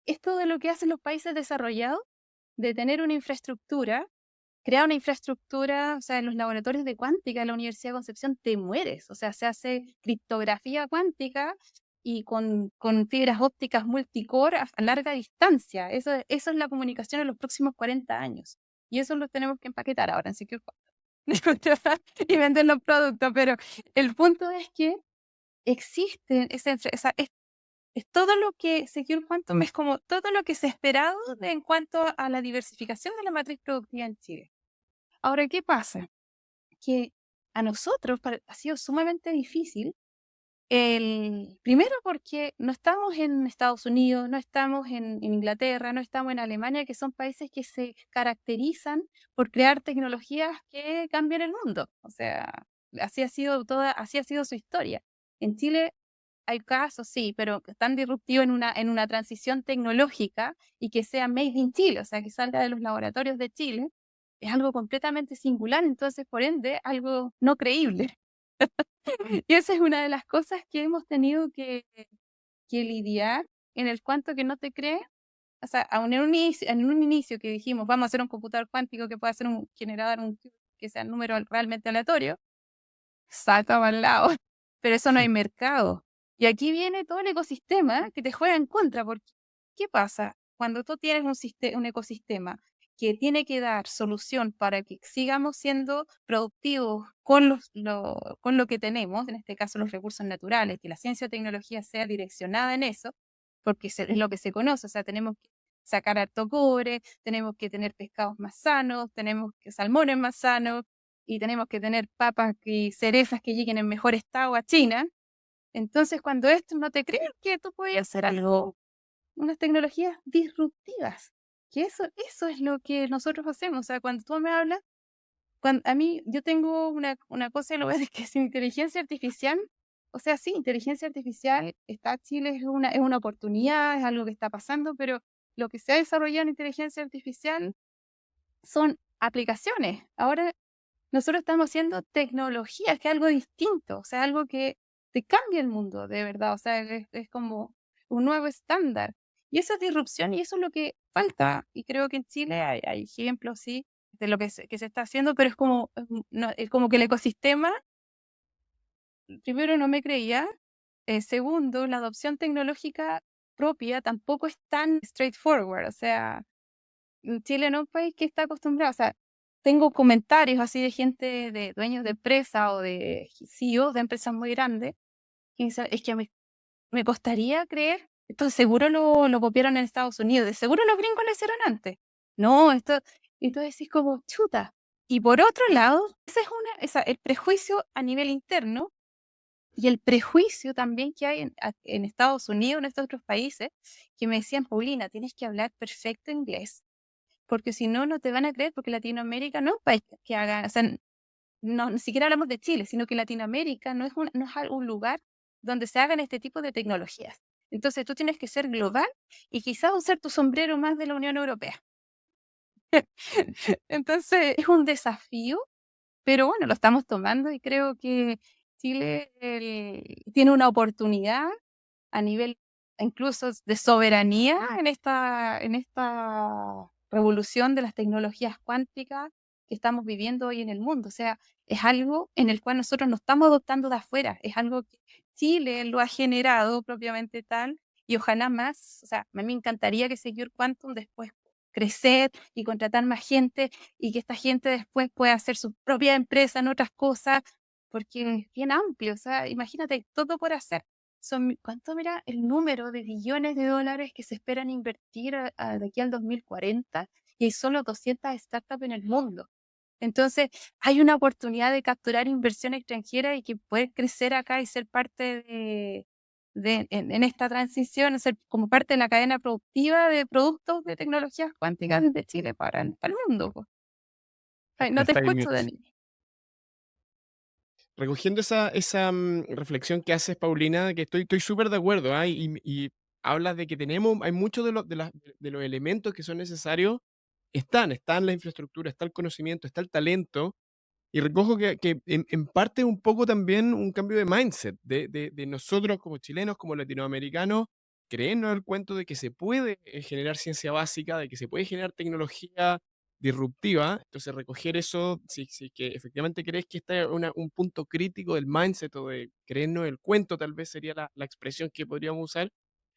esto de lo que hacen los países desarrollados, de tener una infraestructura crea una infraestructura, o sea, en los laboratorios de cuántica de la Universidad de Concepción te mueres, o sea, se hace criptografía cuántica y con fibras ópticas multicore a larga distancia. Eso es la comunicación en los próximos 40 años. Y eso lo tenemos que empaquetar ahora en Secure Quantum y vender los productos, pero el punto es que existen, es todo lo que Secure Quantum es como todo lo que se ha esperado en cuanto a la diversificación de la matriz productiva en Chile. Ahora, ¿qué pasa? Que a nosotros ha sido sumamente difícil, primero porque no estamos en Estados Unidos, no estamos en Inglaterra, no estamos en Alemania, que son países que se caracterizan por crear tecnologías que cambian el mundo. O sea, así ha sido su historia. En Chile hay casos, sí, pero tan disruptivo en una transición tecnológica y que sea made in Chile, o sea, que salga de los laboratorios de Chile, es algo completamente singular, entonces, por ende, algo no creíble. Y esa es una de las cosas que hemos tenido que lidiar en el cuanto que no te cree. O sea, aun en un inicio que dijimos, vamos a hacer un computador cuántico que pueda generar que sea un número realmente aleatorio, salta para el lado. Pero eso no hay mercado. Y aquí viene todo el ecosistema que te juega en contra, porque ¿qué pasa? Cuando tú tienes un ecosistema que tiene que dar solución para que sigamos siendo productivos con lo que tenemos, en este caso los recursos naturales, que la ciencia o tecnología sea direccionada en eso, porque es lo que se conoce, o sea, tenemos que sacar harto cobre, tenemos que tener pescados más sanos, tenemos que salmones más sanos, y tenemos que tener papas y cerezas que lleguen en mejor estado a China. Entonces, cuando esto no te creen que tú puedes hacer algo, unas tecnologías disruptivas, que eso es lo que nosotros hacemos. O sea, cuando tú me hablas, a mí, yo tengo una cosa y lo voy a decir que es inteligencia artificial. O sea, sí, inteligencia artificial está Chile, es una oportunidad, es algo que está pasando, pero lo que se ha desarrollado en inteligencia artificial son aplicaciones. Ahora nosotros estamos haciendo tecnología, que es algo distinto, o sea, algo que te cambia el mundo, de verdad, o sea, es como un nuevo estándar. Y esa es disrupción y eso es lo que falta. Y creo que en Chile hay ejemplos, sí, de lo que se está haciendo, pero es como, no, es como que el ecosistema, primero, no me creía, segundo, la adopción tecnológica propia tampoco es tan straightforward, o sea, Chile no es un país que está acostumbrado, o sea, tengo comentarios así de gente, de dueños de empresa o de CEOs de empresas muy grandes, que dicen, es que me costaría creer, esto seguro lo copiaron en Estados Unidos, de seguro los gringos lo hicieron antes. No, y tú decís como, chuta. Y por otro lado, el prejuicio a nivel interno y el prejuicio también que hay en Estados Unidos, en estos otros países, que me decían, Paulina, tienes que hablar perfecto inglés porque si no, no te van a creer, porque Latinoamérica no es un país que haga, o sea, no, ni siquiera hablamos de Chile, sino que Latinoamérica no es un lugar donde se hagan este tipo de tecnologías. Entonces tú tienes que ser global y quizás usar tu sombrero más de la Unión Europea. Entonces es un desafío, pero bueno, lo estamos tomando y creo que Chile tiene una oportunidad a nivel incluso de soberanía en esta revolución de las tecnologías cuánticas que estamos viviendo hoy en el mundo. O sea, es algo en el cual nosotros no estamos adoptando de afuera, es algo que Chile lo ha generado propiamente tal y ojalá más, o sea, a mí me encantaría que Secure Quantum después crecer y contratar más gente y que esta gente después pueda hacer su propia empresa en otras cosas, porque es bien amplio, o sea, imagínate, todo por hacer. ¿Cuánto mira el número de billones de dólares que se esperan invertir de aquí al 2040? Y hay solo 200 startups en el mundo. Entonces, hay una oportunidad de capturar inversión extranjera y que poder crecer acá y ser parte en esta transición, ser como parte de la cadena productiva de productos de tecnologías cuánticas de Chile para el mundo, po. Ay, no te Está en escucho, mute. Dani. Recogiendo esa reflexión que haces, Paulina, que estoy súper de acuerdo, ¿ah? Y hablas de que hay muchos de los elementos que son necesarios, están la infraestructura, está el conocimiento, está el talento, y recojo que en parte un poco también un cambio de mindset de nosotros como chilenos, como latinoamericanos, creernos el cuento de que se puede generar ciencia básica, de que se puede generar tecnología disruptiva. Entonces, recoger eso, si que efectivamente crees que está en un punto crítico del mindset o de creernos el cuento, tal vez sería la expresión que podríamos usar.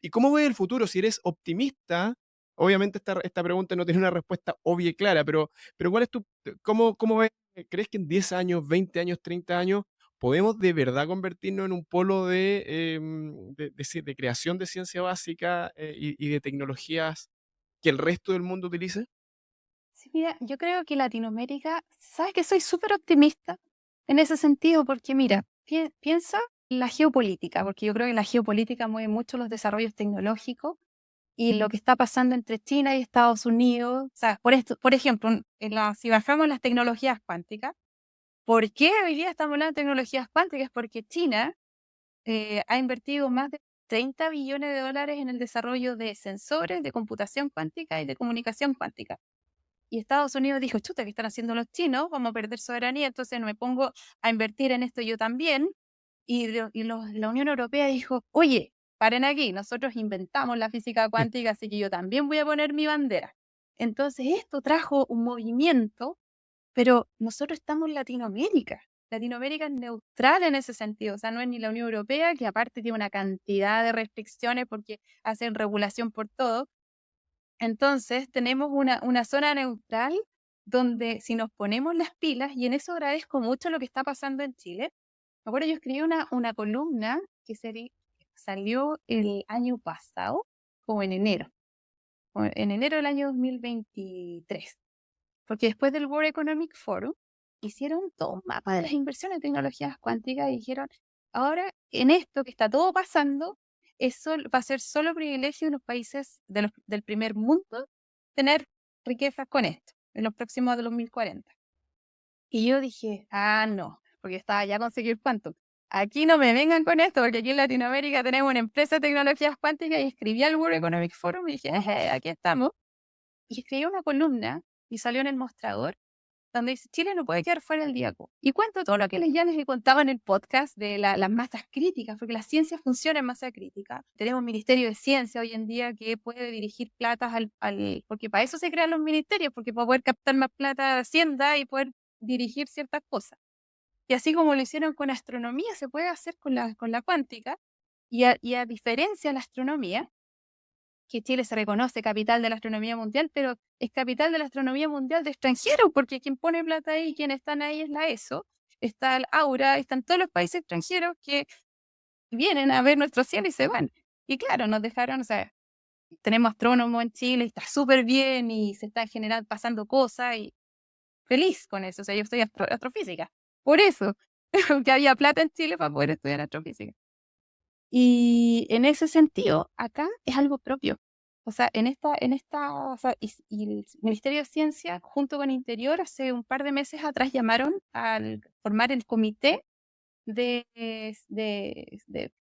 ¿Y cómo ves el futuro? Si eres optimista, obviamente esta pregunta no tiene una respuesta obvia y clara, pero ¿cuál es cómo ves? ¿Crees que en 10 años, 20 años, 30 años podemos de verdad convertirnos en un polo de creación de ciencia básica y de tecnologías que el resto del mundo utilice? Sí, mira, yo creo que Latinoamérica, sabes que soy súper optimista en ese sentido, porque mira, piensa en la geopolítica, porque yo creo que la geopolítica mueve mucho los desarrollos tecnológicos y lo que está pasando entre China y Estados Unidos. O sea, por ejemplo, si bajamos las tecnologías cuánticas, ¿por qué hoy día estamos hablando de tecnologías cuánticas? Porque China ha invertido más de 30 billones de dólares en el desarrollo de sensores de computación cuántica y de comunicación cuántica. Y Estados Unidos dijo, chuta, ¿qué están haciendo los chinos? Vamos a perder soberanía, entonces me pongo a invertir en esto yo también. La Unión Europea dijo, oye, paren aquí, nosotros inventamos la física cuántica, así que yo también voy a poner mi bandera. Entonces esto trajo un movimiento, pero nosotros estamos en Latinoamérica. Latinoamérica es neutral en ese sentido, o sea, no es ni la Unión Europea, que aparte tiene una cantidad de restricciones porque hacen regulación por todo. Entonces, tenemos una zona neutral donde si nos ponemos las pilas, y en eso agradezco mucho lo que está pasando en Chile. Me acuerdo, yo escribí una columna que salió el año pasado, como en enero, en enero del año 2023, porque después del World Economic Forum hicieron todo un mapa de las inversiones en tecnologías cuánticas y dijeron, ahora en esto que está todo pasando, va a ser solo privilegio de los países del primer mundo tener riquezas con esto en los próximos de los 2040. Y yo dije, no, porque estaba ya con seguir cuánto. Aquí no me vengan con esto, porque aquí en Latinoamérica tenemos una empresa de tecnologías cuánticas y escribí al World Economic Forum y dije, aquí estamos. Y escribí una columna y salió en el mostrador donde dice, Chile no puede quedar fuera del diálogo. Y cuento todo lo que ya les he contado en el podcast de las masas críticas, porque la ciencia funciona en masa crítica. Tenemos un Ministerio de Ciencia hoy en día que puede dirigir platas porque para eso se crean los ministerios, porque para poder captar más plata de Hacienda y poder dirigir ciertas cosas. Y así como lo hicieron con astronomía, se puede hacer con la cuántica. Y a diferencia de la astronomía, que Chile se reconoce capital de la astronomía mundial, pero es capital de la astronomía mundial de extranjeros, porque quien pone plata ahí, quien están ahí es la ESO, está el Aura, están todos los países extranjeros que vienen a ver nuestro cielo y se van. Y claro, nos dejaron, o sea, tenemos astrónomos en Chile, y está súper bien y se están generando, pasando cosas y feliz con eso. O sea, yo estoy astrofísica. Por eso, que había plata en Chile para poder estudiar astrofísica. Y en ese sentido, acá es algo propio. O sea, o sea, y el Ministerio de Ciencia, junto con Interior, hace un par de meses atrás llamaron al formar el comité de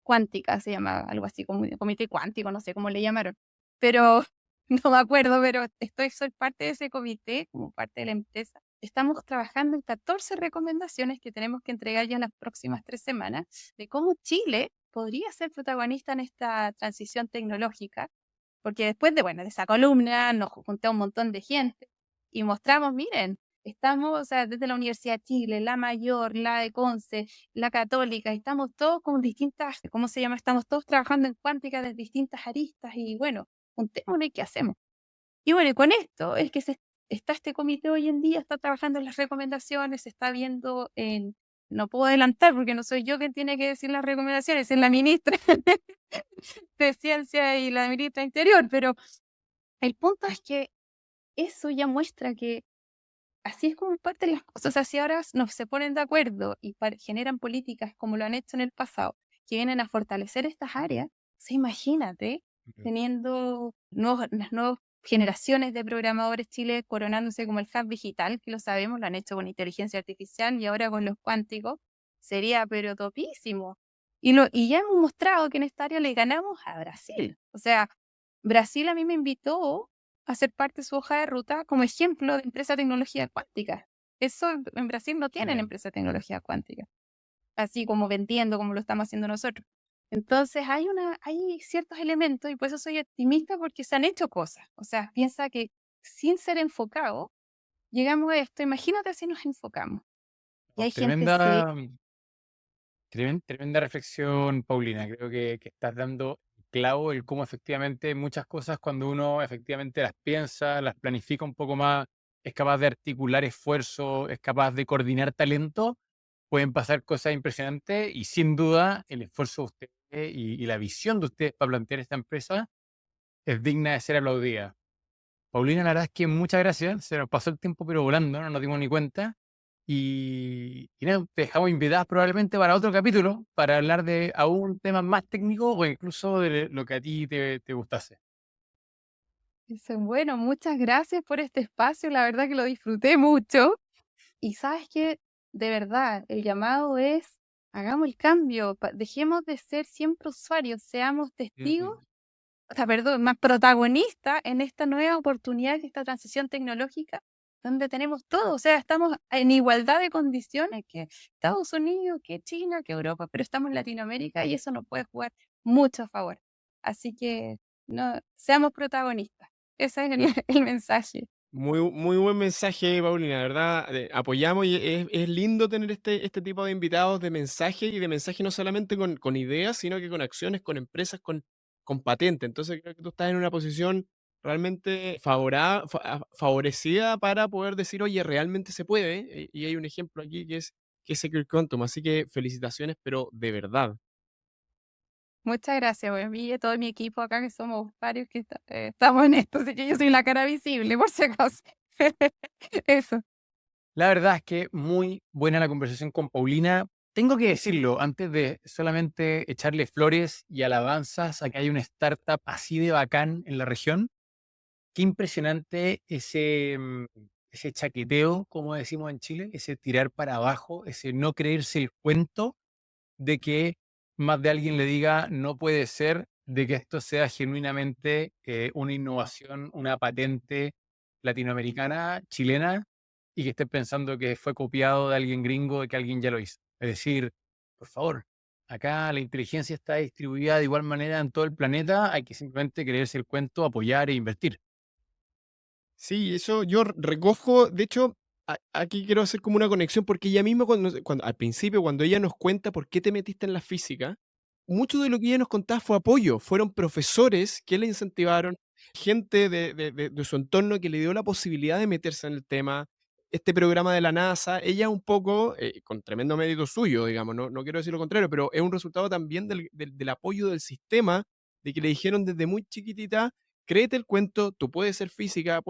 cuántica, se llama algo así, como comité cuántico, no sé cómo le llamaron. Pero no me acuerdo, pero soy parte de ese comité, como parte de la empresa. Estamos trabajando en 14 recomendaciones que tenemos que entregar ya en las próximas 3 semanas de cómo Chile podría ser protagonista en esta transición tecnológica, porque después de esa columna nos juntó un montón de gente y mostramos, miren, estamos, o sea, desde la Universidad de Chile, la Mayor, la de Conce, la Católica, estamos todos con distintas, ¿cómo se llama? Estamos todos trabajando en cuántica de distintas aristas y bueno, juntémonos y ¿qué hacemos? Y bueno, y con esto es que está este comité hoy en día, está trabajando en las recomendaciones, se está viendo no puedo adelantar porque no soy yo quien tiene que decir las recomendaciones, es la ministra de Ciencia y la ministra de Interior, pero el punto es que eso ya muestra que así es como parte de las cosas. O sea, si ahora se ponen de acuerdo y generan políticas como lo han hecho en el pasado, que vienen a fortalecer estas áreas, imagínate Ujú. teniendo las nuevas generaciones de programadores Chile coronándose como el hub digital, que lo sabemos, lo han hecho con inteligencia artificial y ahora con los cuánticos, sería pero topísimo. Y ya hemos mostrado que en esta área le ganamos a Brasil. O sea, Brasil a mí me invitó a ser parte de su hoja de ruta como ejemplo de empresa de tecnología cuántica. Eso en Brasil no Qué tienen bien. empresa de tecnología cuántica, así como vendiendo como lo estamos haciendo nosotros. Entonces hay ciertos elementos y por eso soy optimista porque se han hecho cosas. O sea, piensa que sin ser enfocado, llegamos a esto, imagínate si nos enfocamos. Y Oh, hay gente se tremenda reflexión, Paulina. Creo que estás dando el clavo el cómo efectivamente muchas cosas cuando uno efectivamente las piensa, las planifica un poco más, es capaz de articular esfuerzo, es capaz de coordinar talento, pueden pasar cosas impresionantes y sin duda el esfuerzo de ustedes y la visión de ustedes para plantear esta empresa es digna de ser aplaudida. Paulina, la verdad es que muchas gracias. Se nos pasó el tiempo, pero volando, no nos dimos ni cuenta. Y nada, te dejamos invitadas probablemente para otro capítulo para hablar de aún temas más técnicos o incluso de lo que a ti te gustase. dicen, bueno, muchas gracias por este espacio, la verdad que lo disfruté mucho. Y sabes que, de verdad, el llamado es, hagamos el cambio, dejemos de ser siempre usuarios, seamos testigos, Mm. o sea, perdón, más protagonistas en esta nueva oportunidad, en esta transición tecnológica, donde tenemos todo, o sea, estamos en igualdad de condiciones que Estados Unidos, que China, que Europa, pero estamos en Latinoamérica y eso nos puede jugar mucho a favor. Así que no, seamos protagonistas. Ese es el, el mensaje. Muy buen mensaje, Paulina, la verdad, apoyamos y es lindo tener este tipo de invitados de mensaje y de mensaje no solamente con ideas, sino que con acciones, con empresas, con patente. Entonces creo que tú estás en una posición realmente favorecida para poder decir, oye, realmente se puede, y hay un ejemplo aquí que es Secure Quantum, así que felicitaciones, pero de verdad. Muchas gracias, bueno, a mí y a todo mi equipo acá, que somos varios que estamos en esto, así que yo soy la cara visible, por si acaso. Eso. La verdad es que muy buena la conversación con Paulina. Tengo que decirlo, antes de solamente echarle flores y alabanzas a que hay una startup así de bacán en la región. Qué impresionante ese chaqueteo, como decimos en Chile, ese tirar para abajo, ese no creerse el cuento de que más de alguien le diga no puede ser, de que esto sea genuinamente una innovación, una patente latinoamericana, chilena, y que esté pensando que fue copiado de alguien gringo, de que alguien ya lo hizo. Es decir, por favor, acá la inteligencia está distribuida de igual manera en todo el planeta, hay que simplemente creerse el cuento, apoyar e invertir. Sí, eso yo recojo, de hecho, aquí quiero hacer como una conexión, porque ella misma cuando al principio, cuando ella nos cuenta por qué te metiste en la física, mucho de lo que ella nos contaba fue apoyo, fueron profesores que la incentivaron, gente de su entorno que le dio la posibilidad de meterse en el tema, este programa de la NASA, ella un poco, con tremendo mérito suyo, digamos, no quiero decir lo contrario, pero es un resultado también del apoyo del sistema, de que le dijeron desde muy chiquitita: créete el cuento, tú puedes ser física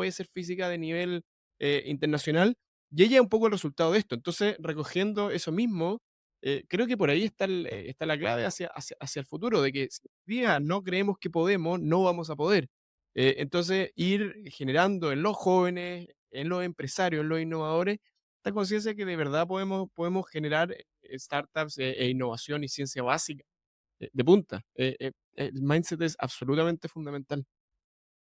de nivel internacional, y ella es un poco el resultado de esto. Entonces, recogiendo eso mismo, creo que por ahí está la clave hacia el futuro, de que si un día no creemos que podemos, no vamos a poder. Entonces, ir generando en los jóvenes, en los empresarios, en los innovadores, esta conciencia que de verdad podemos generar startups innovación y ciencia básica de punta. El mindset es absolutamente fundamental.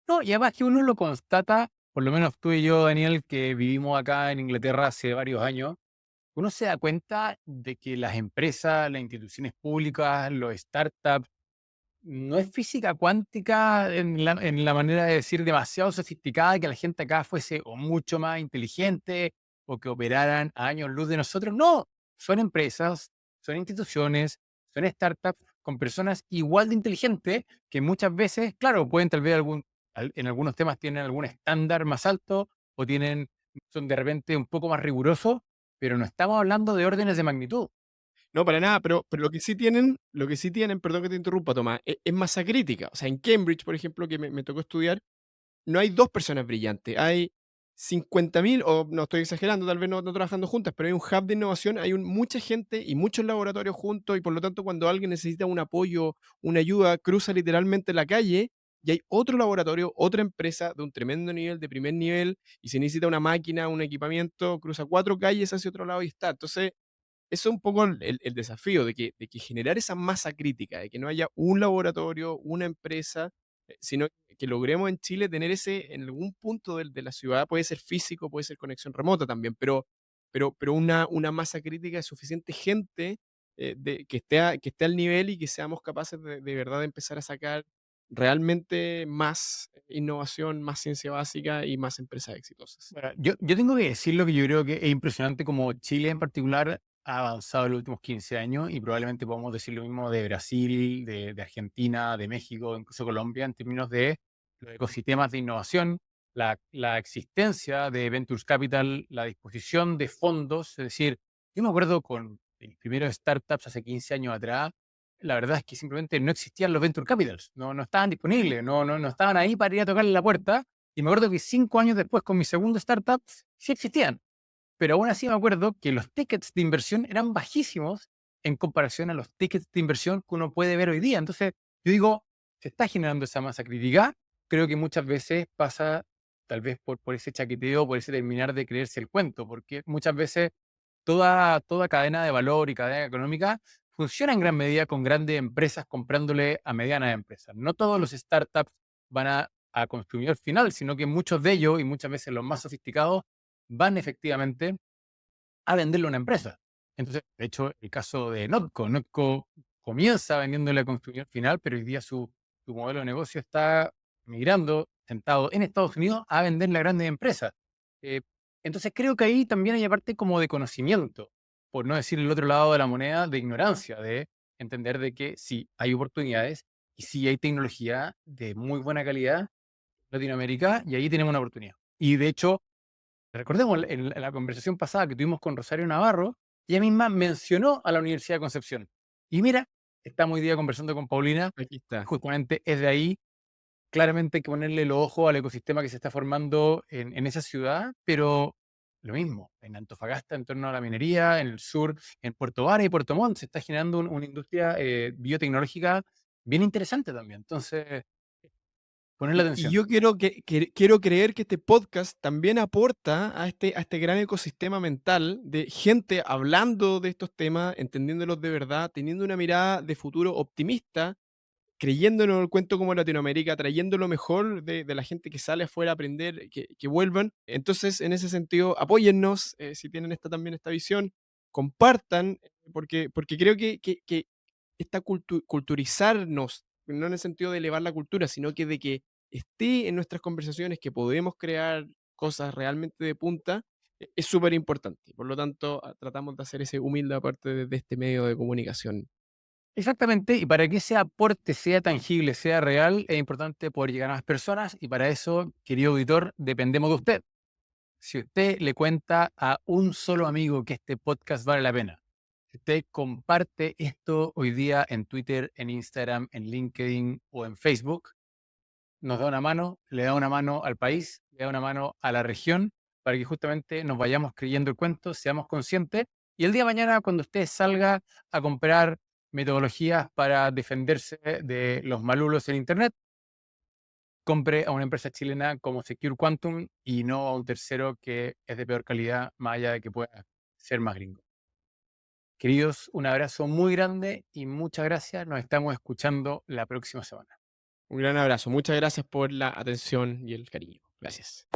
No, y además que uno lo constata, por lo menos tú y yo, Daniel, que vivimos acá en Inglaterra hace varios años, uno se da cuenta de que las empresas, las instituciones públicas, los startups, no es física cuántica en la manera de decir demasiado sofisticada que la gente acá fuese o mucho más inteligente o que operaran a años luz de nosotros. No, son empresas, son instituciones, son startups con personas igual de inteligentes que muchas veces, claro, pueden tal vez en algunos temas tienen algún estándar más alto o son de repente un poco más rigurosos, pero no estamos hablando de órdenes de magnitud. No, para nada, pero lo que sí tienen, perdón que te interrumpa, Tomás, es masa crítica. O sea, en Cambridge, por ejemplo, que me tocó estudiar, no hay 2 personas brillantes, hay 50.000, o no estoy exagerando, tal vez no trabajando juntas, pero hay un hub de innovación, hay mucha gente y muchos laboratorios juntos, y por lo tanto, cuando alguien necesita un apoyo, una ayuda, cruza literalmente la calle y hay otro laboratorio, otra empresa de un tremendo nivel, de primer nivel, y si necesita una máquina, un equipamiento, cruza 4 calles hacia otro lado y está. Entonces, eso es un poco el desafío de que generar esa masa crítica, de que no haya un laboratorio, una empresa, sino que logremos en Chile tener ese, en algún punto de la ciudad, puede ser físico, puede ser conexión remota también, pero una masa crítica de suficiente gente que esté al nivel y que seamos capaces de verdad de empezar a sacar realmente más innovación, más ciencia básica y más empresas exitosas. Bueno, yo tengo que decir lo que yo creo que es impresionante como Chile en particular ha avanzado en los últimos 15 años y probablemente podemos decir lo mismo de Brasil, de Argentina, de México, incluso Colombia, en términos de los ecosistemas de innovación, la existencia de Ventures Capital, la disposición de fondos. Es decir, yo me acuerdo con los primeros startups hace 15 años atrás, la verdad es que simplemente no existían los Venture Capitals, no estaban disponibles, no estaban ahí para ir a tocarle la puerta. Y me acuerdo que 5 años después, con mi segundo startup, sí existían. Pero aún así me acuerdo que los tickets de inversión eran bajísimos en comparación a los tickets de inversión que uno puede ver hoy día. Entonces, yo digo, se está generando esa masa crítica. Creo que muchas veces pasa, tal vez por ese chaqueteo, por ese terminar de creerse el cuento, porque muchas veces toda cadena de valor y cadena económica funciona en gran medida con grandes empresas comprándole a medianas empresas. No todos los startups van a consumidor final, sino que muchos de ellos, y muchas veces los más sofisticados, van efectivamente a venderle a una empresa. Entonces, de hecho, el caso de Notco comienza vendiéndole al consumidor final, pero hoy día su modelo de negocio está migrando, sentado en Estados Unidos, a venderle a grandes empresas. Eh, entonces, creo que ahí también hay parte como de conocimiento, por no decir el otro lado de la moneda, de ignorancia, de entender de que sí hay oportunidades y sí hay tecnología de muy buena calidad en Latinoamérica y ahí tenemos una oportunidad. Y de hecho, recordemos en la conversación pasada que tuvimos con Rosario Navarro, ella misma mencionó a la Universidad de Concepción. Y mira, estamos hoy día conversando con Paulina, Aquí está. justamente es de ahí. Claramente hay que ponerle los ojos al ecosistema que se está formando en esa ciudad, pero lo mismo, en Antofagasta, en torno a la minería, en el sur, en Puerto Vara y Puerto Montt, se está generando una industria biotecnológica bien interesante también. Entonces, ponerle Y atención. yo quiero creer que este podcast también aporta a este gran ecosistema mental de gente hablando de estos temas, entendiéndolos de verdad, teniendo una mirada de futuro optimista, creyéndonos el cuento como Latinoamérica, trayendo lo mejor de la gente que sale afuera a aprender, que vuelvan. Entonces, en ese sentido, apóyennos si tienen también esta visión, compartan, porque creo que esta culturizarnos, no en el sentido de elevar la cultura, sino que de que esté en nuestras conversaciones, que podemos crear cosas realmente de punta, es súper importante. Por lo tanto, tratamos de hacer ese humilde aparte de este medio de comunicación. Exactamente, y para que ese aporte sea tangible, sea real, es importante poder llegar a más personas y para eso, querido auditor, dependemos de usted. Si usted le cuenta a un solo amigo que este podcast vale la pena, si usted comparte esto hoy día en Twitter, en Instagram, en LinkedIn o en Facebook, nos da una mano, le da una mano al país, le da una mano a la región, para que justamente nos vayamos creyendo el cuento, seamos conscientes, y el día de mañana, cuando usted salga a comprar metodologías para defenderse de los malulos en Internet, compre a una empresa chilena como Secure Quantum y no a un tercero que es de peor calidad, más allá de que pueda ser más gringo. Queridos, un abrazo muy grande y muchas gracias. Nos estamos escuchando la próxima semana. Un gran abrazo. Muchas gracias por la atención y el cariño. Gracias.